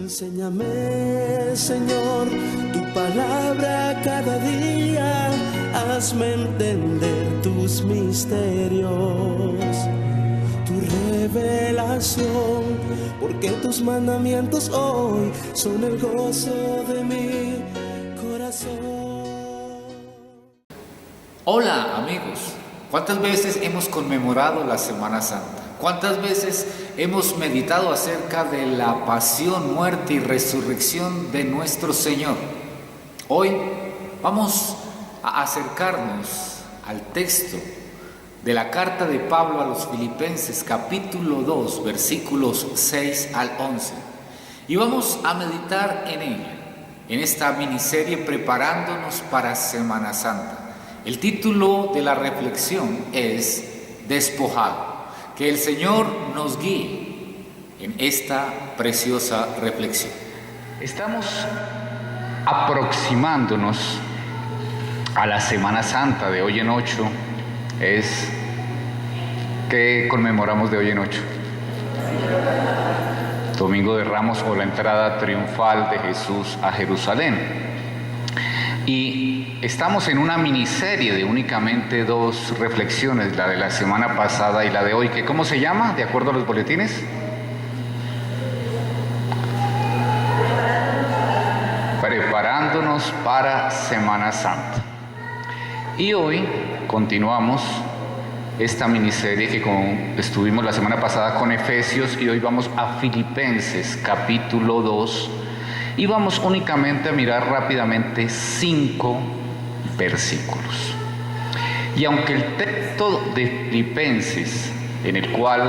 Enséñame, Señor, tu palabra cada día, hazme entender tus misterios, tu revelación, porque tus mandamientos hoy son el gozo de mi corazón. Hola amigos, ¿cuántas veces hemos conmemorado la Semana Santa? ¿Cuántas veces hemos meditado acerca de la pasión, muerte y resurrección de nuestro Señor? Hoy vamos a acercarnos al texto de la carta de Pablo a los Filipenses, capítulo 2, versículos 6 al 11. Y vamos a meditar en ella, en esta miniserie preparándonos para Semana Santa. El título de la reflexión es Despojado. Que el Señor nos guíe en esta preciosa reflexión. Estamos aproximándonos a la Semana Santa de hoy en 8. ¿Qué conmemoramos de hoy en 8? Domingo de Ramos, o la entrada triunfal de Jesús a Jerusalén. Y estamos en una miniserie de únicamente 2 reflexiones, la de la semana pasada y la de hoy, que ¿cómo se llama? De acuerdo a los boletines. Preparándonos para Semana Santa. Y hoy continuamos esta miniserie que estuvimos la semana pasada con Efesios, y hoy vamos a Filipenses, capítulo 2. Y vamos únicamente a mirar rápidamente 5 versículos. Y aunque el texto de Filipenses, en el cual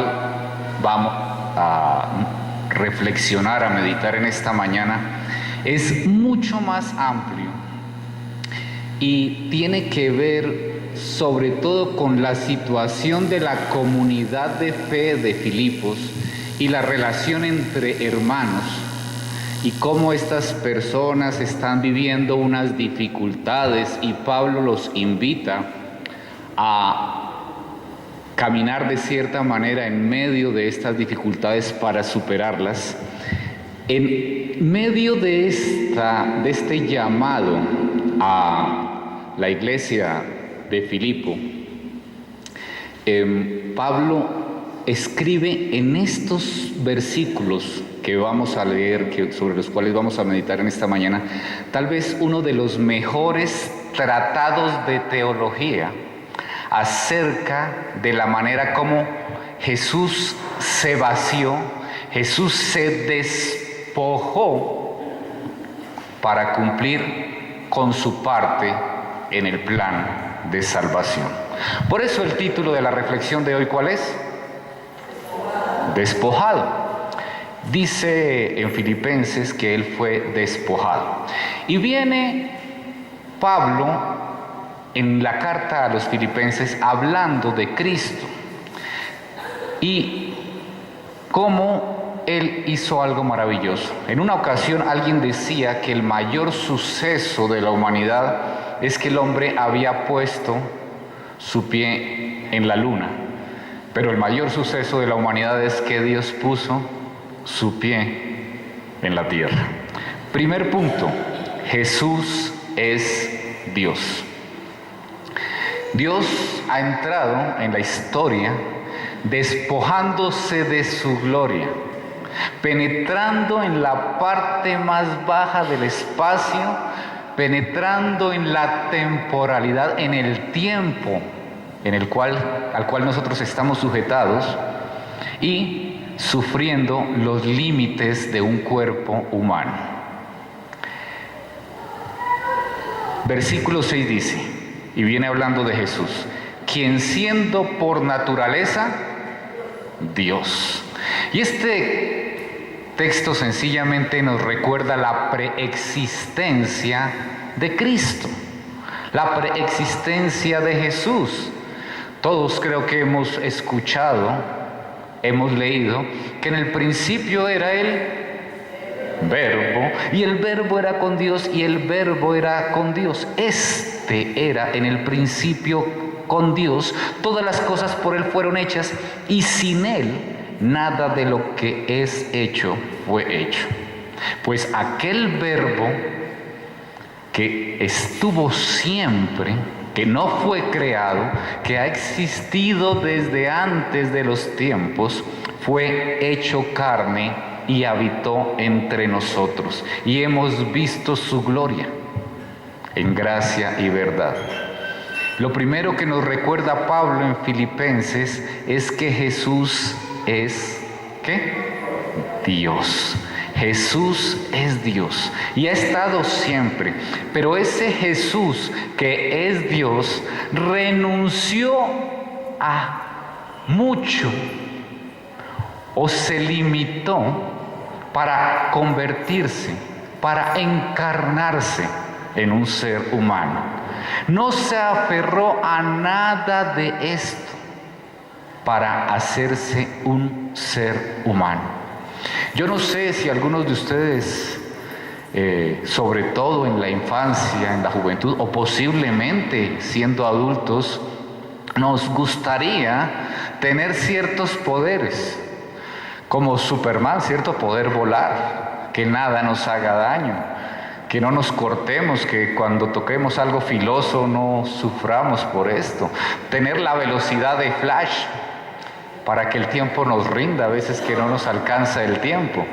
vamos a reflexionar, a meditar en esta mañana, es mucho más amplio y tiene que ver sobre todo con la situación de la comunidad de fe de Filipos y la relación entre hermanos, y cómo estas personas están viviendo unas dificultades, y Pablo los invita a caminar de cierta manera en medio de estas dificultades para superarlas. En medio de este llamado a la iglesia de Filipo, Pablo escribe en estos versículos que vamos a leer, sobre los cuales vamos a meditar en esta mañana, tal vez uno de los mejores tratados de teología acerca de la manera como Jesús se vació, Jesús se despojó para cumplir con su parte en el plan de salvación. Por eso el título de la reflexión de hoy, ¿cuál es? Despojado. Dice en Filipenses que él fue despojado. Y viene Pablo en la carta a los Filipenses hablando de Cristo y cómo él hizo algo maravilloso. En una ocasión alguien decía que el mayor suceso de la humanidad es que el hombre había puesto su pie en la luna. Pero el mayor suceso de la humanidad es que Dios puso su pie en la tierra. Primer punto, Jesús es Dios. Dios ha entrado en la historia despojándose de su gloria, penetrando en la parte más baja del espacio, penetrando en la temporalidad, en el tiempo al cual nosotros estamos sujetados, y sufriendo los límites de un cuerpo humano. Versículo 6 dice, y viene hablando de Jesús, quien siendo por naturaleza Dios. Y este texto sencillamente nos recuerda la preexistencia de Cristo, la preexistencia de Jesús. Todos creo que hemos escuchado, hemos leído que en el principio era el Verbo, y el Verbo era con Dios, y el Verbo era con Dios. Este era en el principio con Dios. Todas las cosas por Él fueron hechas, y sin Él nada de lo que es hecho fue hecho. Pues aquel verbo que estuvo siempre, que no fue creado, que ha existido desde antes de los tiempos, fue hecho carne y habitó entre nosotros. Y hemos visto su gloria en gracia y verdad. Lo primero que nos recuerda Pablo en Filipenses es que Jesús es, ¿qué? Dios. Jesús es Dios y ha estado siempre, pero ese Jesús que es Dios renunció a mucho o se limitó para convertirse, para encarnarse en un ser humano. No se aferró a nada de esto para hacerse un ser humano. Yo no sé si algunos de ustedes, sobre todo en la infancia, en la juventud, o posiblemente siendo adultos, nos gustaría tener ciertos poderes, como Superman, cierto poder volar, que nada nos haga daño, que no nos cortemos, que cuando toquemos algo filoso no suframos por esto, tener la velocidad de Flash, para que el tiempo nos rinda, a veces que no nos alcanza el tiempo.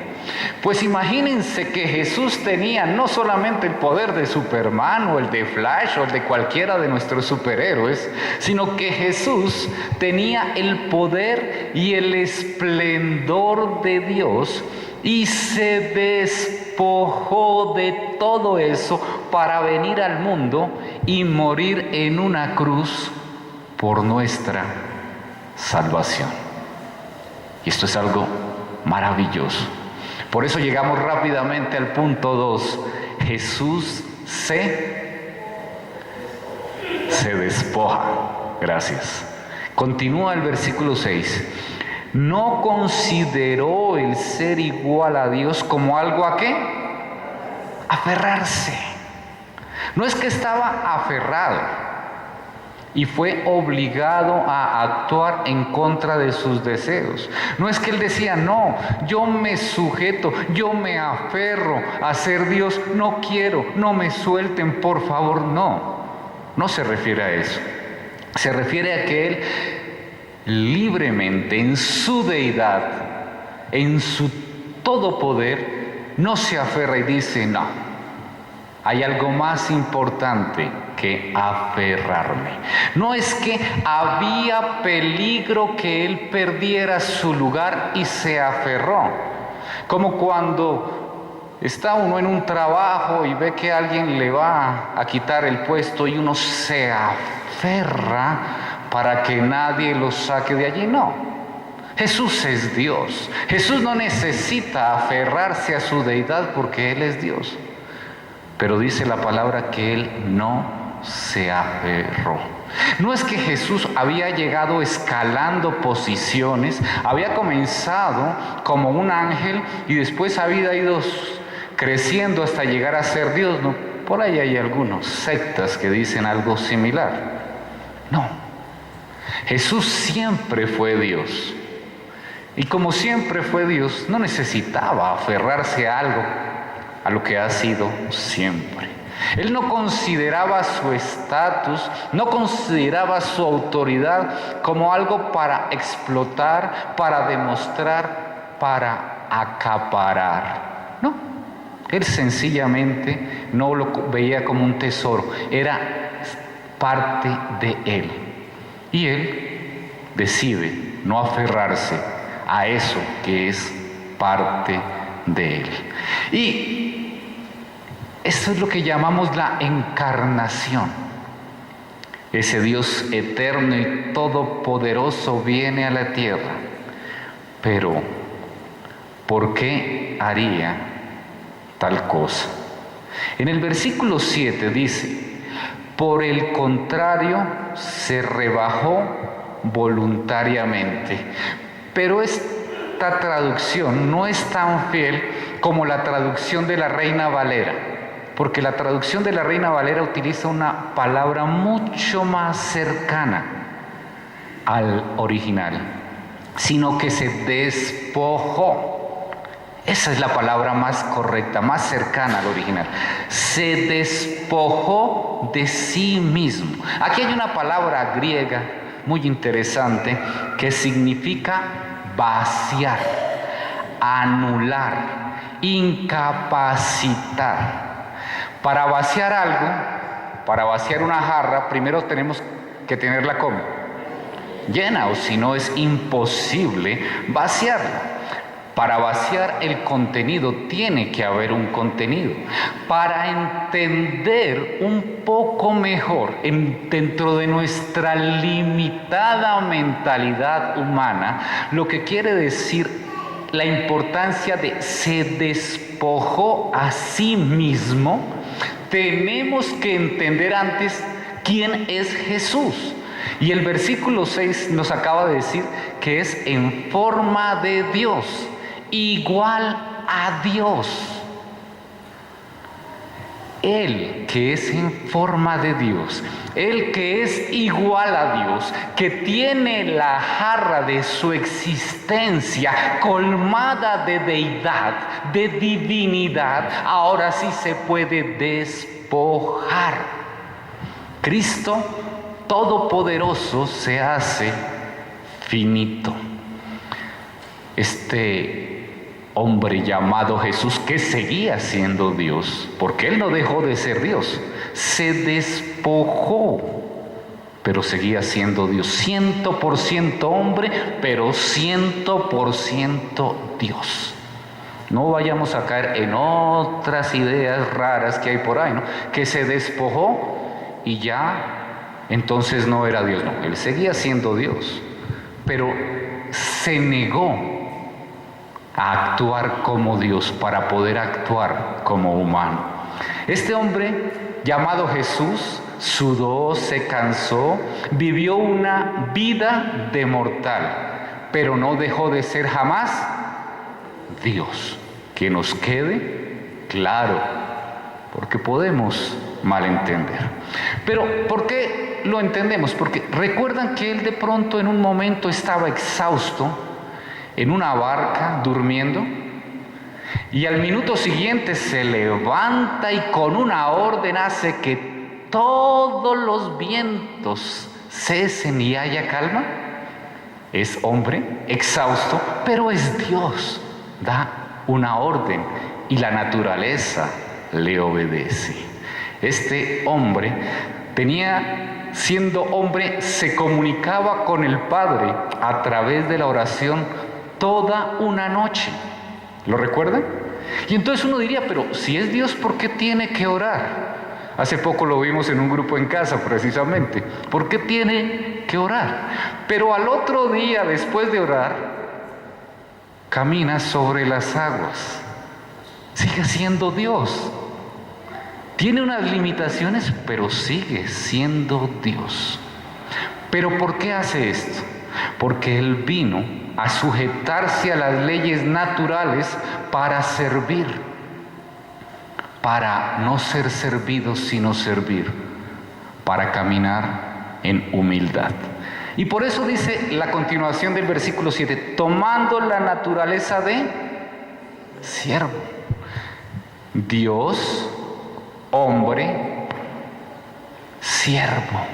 Pues imagínense que Jesús tenía no solamente el poder de Superman o el de Flash o el de cualquiera de nuestros superhéroes, sino que Jesús tenía el poder y el esplendor de Dios y se despojó de todo eso para venir al mundo y morir en una cruz por nuestra salvación. Y esto es algo maravilloso. Por eso llegamos rápidamente al punto 2. Jesús se despoja. Gracias. Continúa el versículo 6. No consideró el ser igual a Dios como algo a qué? Aferrarse. No es que estaba aferrado y fue obligado a actuar en contra de sus deseos. No es que él decía, no, yo me sujeto, yo me aferro a ser Dios, no quiero, no me suelten, por favor, no. No se refiere a eso. Se refiere a que él libremente, en su deidad, en su todo poder, no se aferra y dice, no, hay algo más importante que aferrarme. No es que había peligro que él perdiera su lugar y se aferró. Como cuando está uno en un trabajo y ve que alguien le va a quitar el puesto y uno se aferra para que nadie lo saque de allí. No. Jesús es Dios. Jesús no necesita aferrarse a su deidad porque Él es Dios. Pero dice la palabra que Él no se aferró. No es que Jesús había llegado escalando posiciones, había comenzado como un ángel y después había ido creciendo hasta llegar a ser Dios. No, por ahí hay algunas sectas que dicen algo similar. No, Jesús siempre fue Dios. Y como siempre fue Dios, no necesitaba aferrarse a algo, a lo que ha sido siempre. Él no consideraba su estatus, no consideraba su autoridad como algo para explotar, para demostrar, para acaparar. No, él sencillamente no lo veía como un tesoro, era parte de él. Y él decide no aferrarse a eso que es parte de él. Y esto es lo que llamamos la encarnación. Ese Dios eterno y todopoderoso viene a la tierra. Pero, ¿por qué haría tal cosa? En el versículo 7 dice, por el contrario, se rebajó voluntariamente. Pero esta traducción no es tan fiel como la traducción de la Reina Valera. Porque la traducción de la Reina Valera utiliza una palabra mucho más cercana al original, sino que se despojó. Esa es la palabra más correcta, más cercana al original. Se despojó de sí mismo. Aquí hay una palabra griega muy interesante que significa vaciar, anular, incapacitar. Para vaciar algo, para vaciar una jarra, primero tenemos que tenerla como llena, o si no es imposible vaciarla. Para vaciar el contenido tiene que haber un contenido. Para entender un poco mejor dentro de nuestra limitada mentalidad humana, lo que quiere decir la importancia de se despojó a sí mismo, tenemos que entender antes quién es Jesús. Y el versículo 6 nos acaba de decir que es en forma de Dios, igual a Dios. Él que es en forma de Dios, Él que es igual a Dios, que tiene la jarra de su existencia colmada de deidad, de divinidad, ahora sí se puede despojar. Cristo Todopoderoso se hace finito. Este hombre llamado Jesús, que seguía siendo Dios, porque Él no dejó de ser Dios, se despojó, pero seguía siendo Dios, 100% hombre, pero 100% Dios. No vayamos a caer en otras ideas raras que hay por ahí, ¿no? Que se despojó y ya entonces no era Dios. No, Él seguía siendo Dios, pero se negó a actuar como Dios para poder actuar como humano. Este hombre llamado Jesús sudó, se cansó, vivió una vida de mortal, pero no dejó de ser jamás Dios. Que nos quede claro, porque podemos malentender. Pero ¿por qué lo entendemos? Porque recuerdan que él de pronto en un momento estaba exhausto en una barca durmiendo, y al minuto siguiente se levanta y con una orden hace que todos los vientos cesen y haya calma. Es hombre exhausto, pero es Dios. Da una orden y la naturaleza le obedece. Este hombre siendo hombre, se comunicaba con el Padre a través de la oración toda una noche. ¿Lo recuerdan? Y entonces uno diría, pero si es Dios, ¿por qué tiene que orar? Hace poco lo vimos en un grupo en casa, precisamente. ¿Por qué tiene que orar? Pero al otro día, después de orar, camina sobre las aguas. Sigue siendo Dios. Tiene unas limitaciones, pero sigue siendo Dios. ¿Pero por qué hace esto? Porque Él vino a sujetarse a las leyes naturales para servir, para no ser servido, sino servir, para caminar en humildad. Y por eso dice la continuación del versículo 7, tomando la naturaleza de siervo. Dios, hombre, siervo.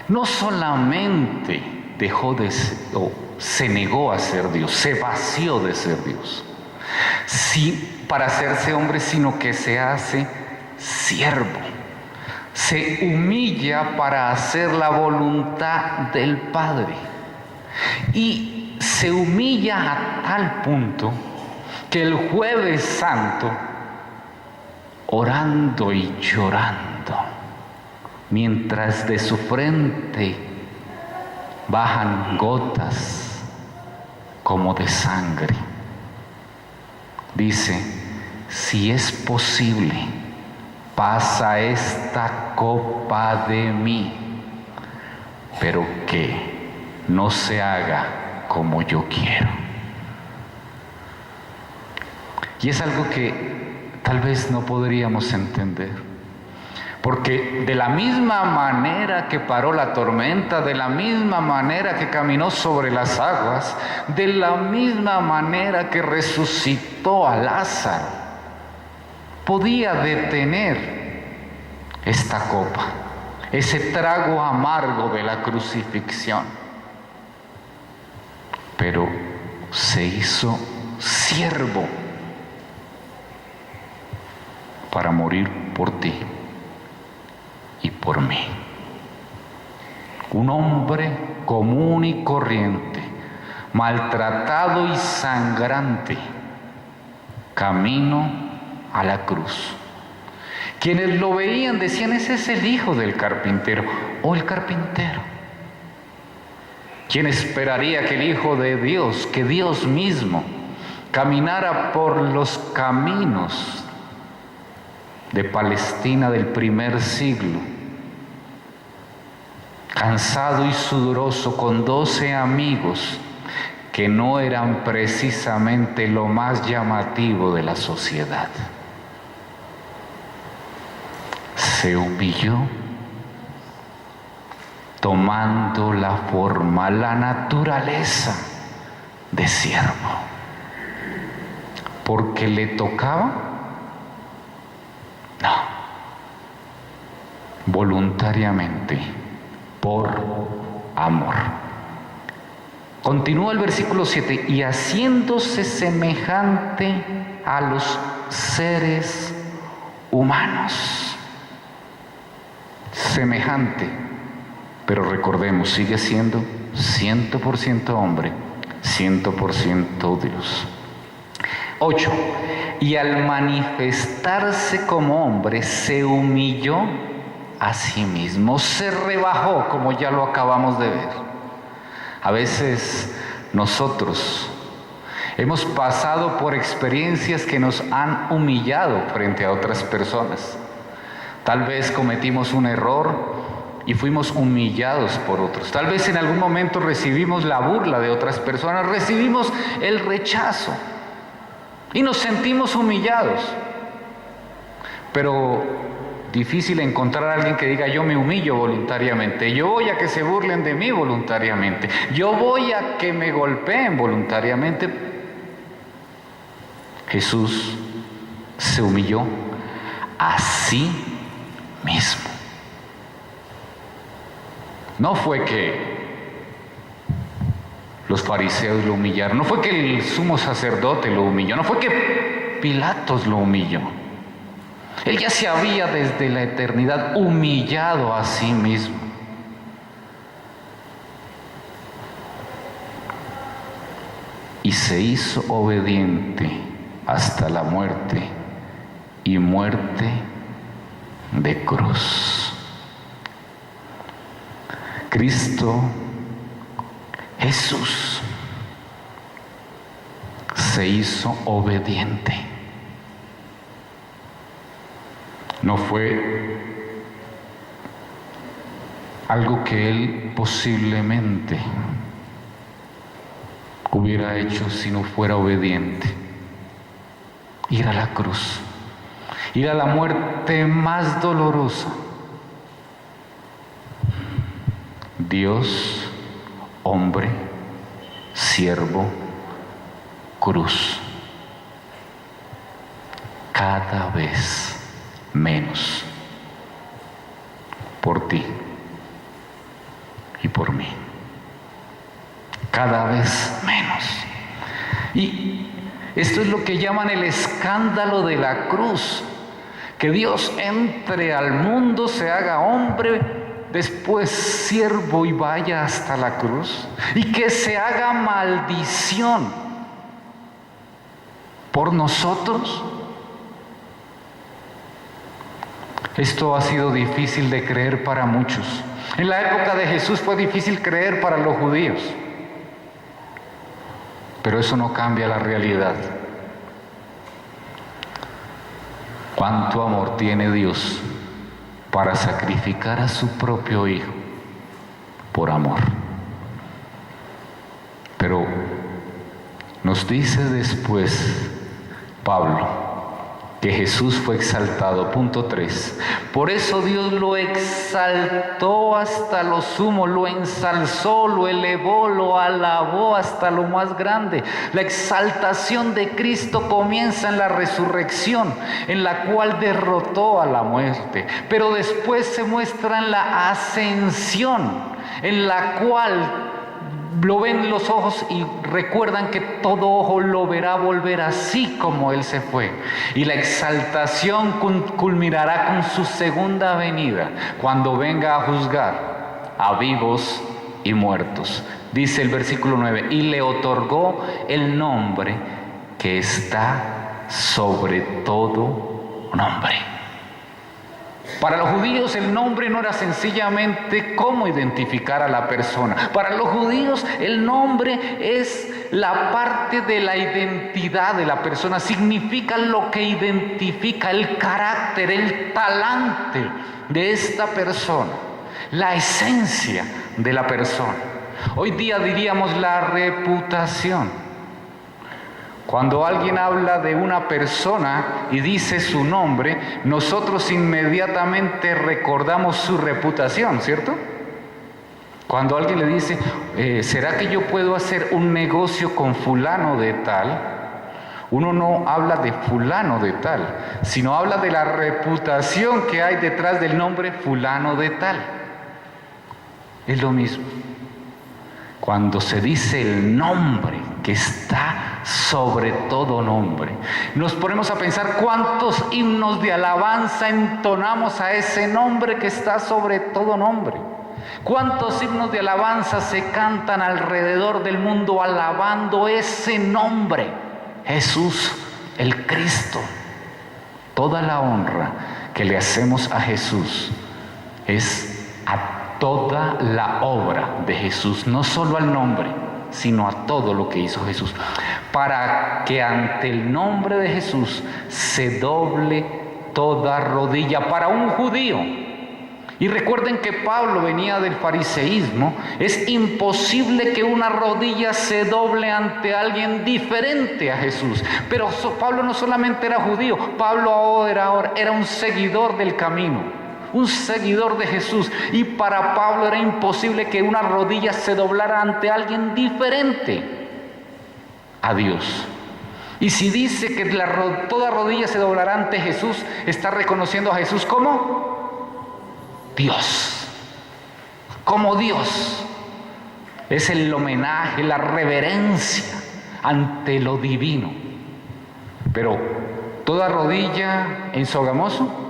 No solamente se negó a ser Dios, se vació de ser Dios, sí, para hacerse hombre, sino que se hace siervo. Se humilla para hacer la voluntad del Padre. Y se humilla a tal punto que el Jueves Santo, orando y llorando, mientras de su frente bajan gotas como de sangre, dice: si es posible, pasa esta copa de mí, pero que no se haga como yo quiero. Y es algo que tal vez no podríamos entender, Porque de la misma manera que paró la tormenta, de la misma manera que caminó sobre las aguas, de la misma manera que resucitó a Lázaro, podía detener esta copa, ese trago amargo de la crucifixión. Pero se hizo siervo para morir por ti y por mí. Un hombre común y corriente, maltratado y sangrante, camino a la cruz. Quienes lo veían decían: ese es el hijo del carpintero o el carpintero. ¿Quién esperaría que el Hijo de Dios, que Dios mismo, caminara por los caminos de Palestina del primer siglo, cansado y sudoroso, con 12 amigos que no eran precisamente lo más llamativo de la sociedad? Se humilló, tomando la forma, la naturaleza de siervo, porque le tocaba. No, voluntariamente, por amor. Continúa el versículo 7: y haciéndose semejante a los seres humanos. Semejante, pero recordemos, sigue siendo 100% hombre, 100% Dios. 8. Y al manifestarse como hombre, se humilló a sí mismo, se rebajó, como ya lo acabamos de ver. A veces nosotros hemos pasado por experiencias que nos han humillado frente a otras personas. Tal vez cometimos un error y fuimos humillados por otros. Tal vez en algún momento recibimos la burla de otras personas, recibimos el rechazo y nos sentimos humillados. Pero difícil encontrar a alguien que diga: yo me humillo voluntariamente, yo voy a que se burlen de mí voluntariamente, yo voy a que me golpeen voluntariamente. Jesús se humilló a sí mismo. No fue que los fariseos lo humillaron, no fue que el sumo sacerdote lo humilló, no fue que Pilatos lo humilló. Él ya se había desde la eternidad humillado a sí mismo. Y se hizo obediente hasta la muerte, y muerte de cruz. Cristo Jesús se hizo obediente. No fue algo que él posiblemente hubiera hecho si no fuera obediente. Ir a la cruz, ir a la muerte más dolorosa. Dios, hombre, siervo, cruz. Cada vez menos por ti y por mí. Cada vez menos. Y esto es lo que llaman el escándalo de la cruz. Que Dios entre al mundo, se haga hombre, después siervo y vaya hasta la cruz, y que se haga maldición por nosotros. Esto ha sido difícil de creer para muchos. En la época de Jesús fue difícil creer para los judíos, pero eso no cambia la realidad. ¿Cuánto amor tiene Dios para sacrificar a su propio Hijo por amor? Pero nos dice después Pablo que Jesús fue exaltado. Punto 3. Por eso Dios lo exaltó hasta lo sumo, lo ensalzó, lo elevó, lo alabó hasta lo más grande. La exaltación de Cristo comienza en la resurrección, en la cual derrotó a la muerte, pero después se muestra en la ascensión, en la cual lo ven los ojos y recuerdan que todo ojo lo verá volver así como Él se fue. Y la exaltación culminará con su segunda venida, cuando venga a juzgar a vivos y muertos. Dice el versículo 9, y le otorgó el nombre que está sobre todo nombre. Para los judíos el nombre no era sencillamente cómo identificar a la persona. Para los judíos el nombre es la parte de la identidad de la persona. Significa lo que identifica el carácter, el talante de esta persona, la esencia de la persona. Hoy día diríamos la reputación. Cuando alguien habla de una persona y dice su nombre, nosotros inmediatamente recordamos su reputación, ¿cierto? Cuando alguien le dice, ¿será que yo puedo hacer un negocio con fulano de tal? Uno no habla de fulano de tal, sino habla de la reputación que hay detrás del nombre fulano de tal. Es lo mismo. Cuando se dice el nombre que está sobre todo nombre, nos ponemos a pensar cuántos himnos de alabanza entonamos a ese nombre que está sobre todo nombre. Cuántos himnos de alabanza se cantan alrededor del mundo alabando ese nombre, Jesús el Cristo. Toda la honra que le hacemos a Jesús es a toda la obra de Jesús, no solo al nombre, sino a todo lo que hizo Jesús, para que ante el nombre de Jesús se doble toda rodilla para un judío. Y recuerden que Pablo venía del fariseísmo. Es imposible que una rodilla se doble ante alguien diferente a Jesús. Pero Pablo no solamente era judío, Pablo era un seguidor del camino, un seguidor de Jesús, y para Pablo era imposible que una rodilla se doblara ante alguien diferente a Dios. Y si dice que toda rodilla se doblará ante Jesús, está reconociendo a Jesús como Dios, como Dios. Es el homenaje, la reverencia ante lo divino. Pero toda rodilla en Sogamoso,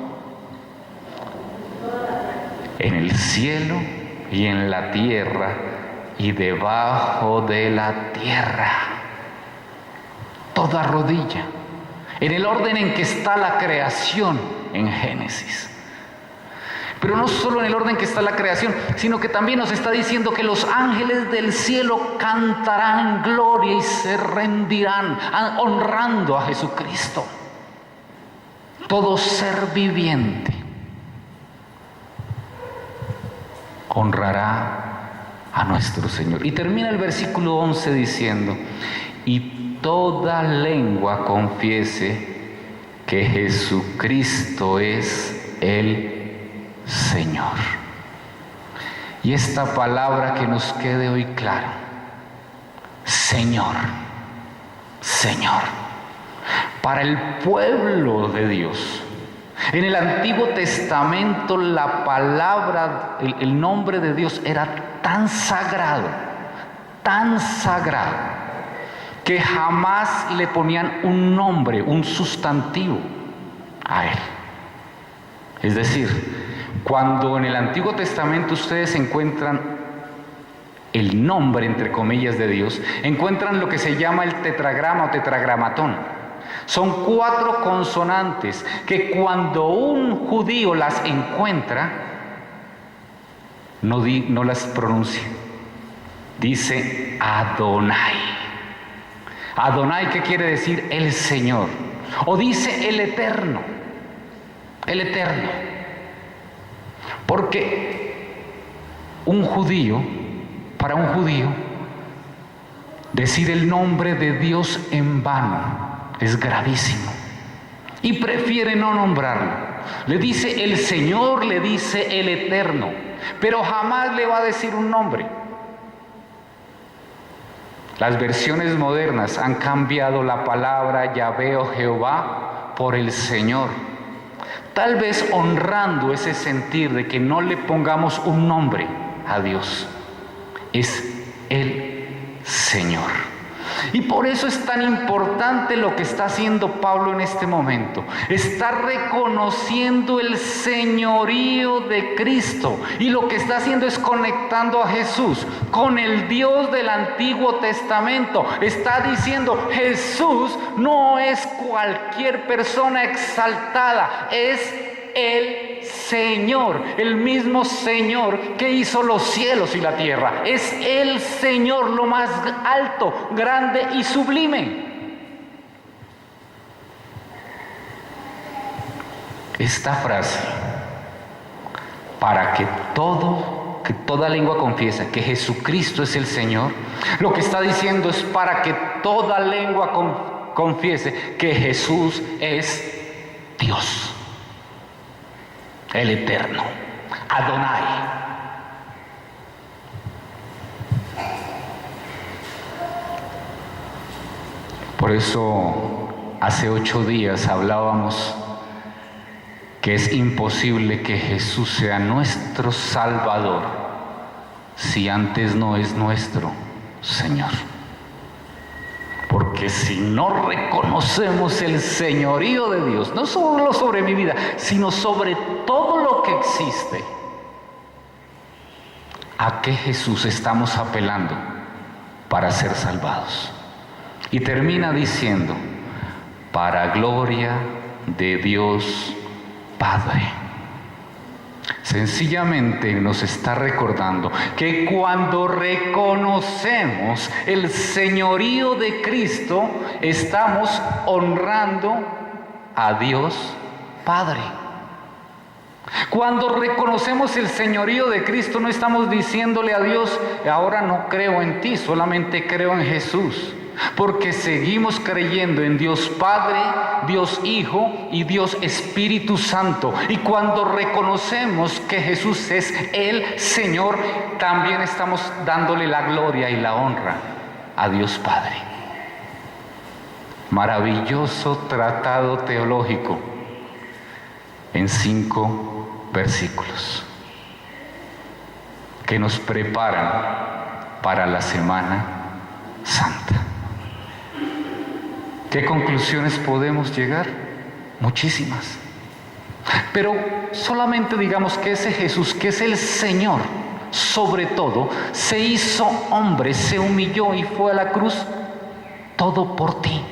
en el cielo y en la tierra y debajo de la tierra. Toda rodilla. En el orden en que está la creación en Génesis. Pero no solo en el orden que está la creación, sino que también nos está diciendo que los ángeles del cielo cantarán gloria y se rendirán honrando a Jesucristo. Todo ser viviente honrará a nuestro Señor. Y termina el versículo 11 diciendo, y toda lengua confiese que Jesucristo es el Señor. Y esta palabra que nos quede hoy claro, Señor, Señor, para el pueblo de Dios. En el Antiguo Testamento la palabra, el nombre de Dios era tan sagrado, que jamás le ponían un nombre, un sustantivo a él. Es decir, cuando en el Antiguo Testamento ustedes encuentran el nombre, entre comillas, de Dios, encuentran lo que se llama el tetragrama o tetragramatón. Son 4 consonantes que cuando un judío las encuentra, no las pronuncia. Dice Adonai. Adonai, ¿qué quiere decir? El Señor. O dice el Eterno. El Eterno. Porque para un judío, decir el nombre de Dios en vano es gravísimo. y prefiere no nombrarlo. Le dice el Señor, le dice el Eterno, pero jamás le va a decir un nombre. Las versiones modernas han cambiado la palabra Yahvé o Jehová por el Señor, tal vez honrando ese sentir de que no le pongamos un nombre a Dios. Es el Señor. Y por eso es tan importante lo que está haciendo Pablo en este momento. Está reconociendo el señorío de Cristo. Y lo que está haciendo es conectando a Jesús con el Dios del Antiguo Testamento. Está diciendo, Jesús no es cualquier persona exaltada, es el Señor, el mismo Señor que hizo los cielos y la tierra. Es el Señor, lo más alto, grande y sublime. Esta frase, para que toda lengua confiese que Jesucristo es el Señor, lo que está diciendo es para que toda lengua confiese que Jesús es Dios, el Eterno, Adonai. Por eso hace 8 días hablábamos que es imposible que Jesús sea nuestro Salvador si antes no es nuestro Señor. Porque si no reconocemos el señorío de Dios, no solo sobre mi vida, sino sobre todo lo que existe, ¿a qué Jesús estamos apelando para ser salvados? Y termina diciendo, para gloria de Dios Padre. Sencillamente nos está recordando que cuando reconocemos el señorío de Cristo, estamos honrando a Dios Padre. Cuando reconocemos el señorío de Cristo, no estamos diciéndole a Dios, ahora no creo en ti, solamente creo en Jesús. Porque seguimos creyendo en Dios Padre, Dios Hijo y Dios Espíritu Santo. Y cuando reconocemos que Jesús es el Señor, también estamos dándole la gloria y la honra a Dios Padre. Maravilloso tratado teológico en 5 versículos que nos preparan para la Semana Santa. ¿Qué conclusiones podemos llegar? Muchísimas. Pero solamente digamos que ese Jesús, que es el Señor, sobre todo, se hizo hombre, se humilló y fue a la cruz, todo por ti.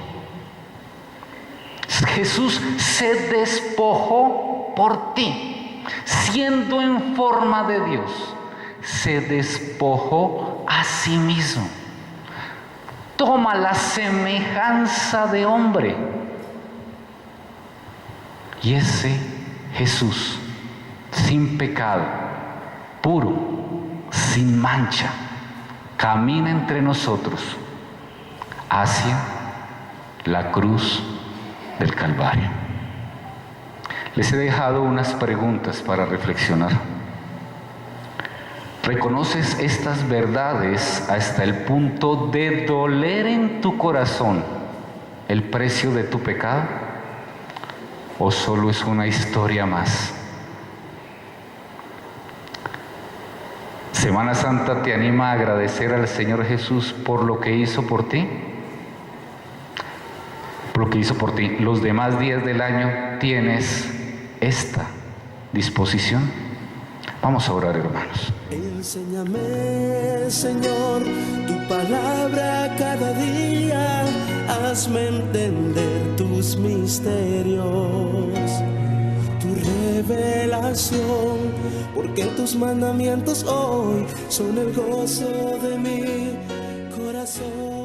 Jesús se despojó por ti, siendo en forma de Dios, se despojó a sí mismo. Toma la semejanza de hombre. Y ese Jesús, sin pecado, puro, sin mancha, camina entre nosotros hacia la cruz del Calvario. Les he dejado unas preguntas para reflexionar. ¿Reconoces estas verdades hasta el punto de doler en tu corazón el precio de tu pecado? ¿O solo es una historia más? Semana Santa te anima a agradecer al Señor Jesús por lo que hizo por ti. Por lo que hizo por ti. Los demás días del año tienes esta disposición. Vamos a orar, hermanos. Enséñame, Señor, tu palabra cada día. Hazme entender tus misterios, tu revelación, porque tus mandamientos hoy son el gozo de mi corazón.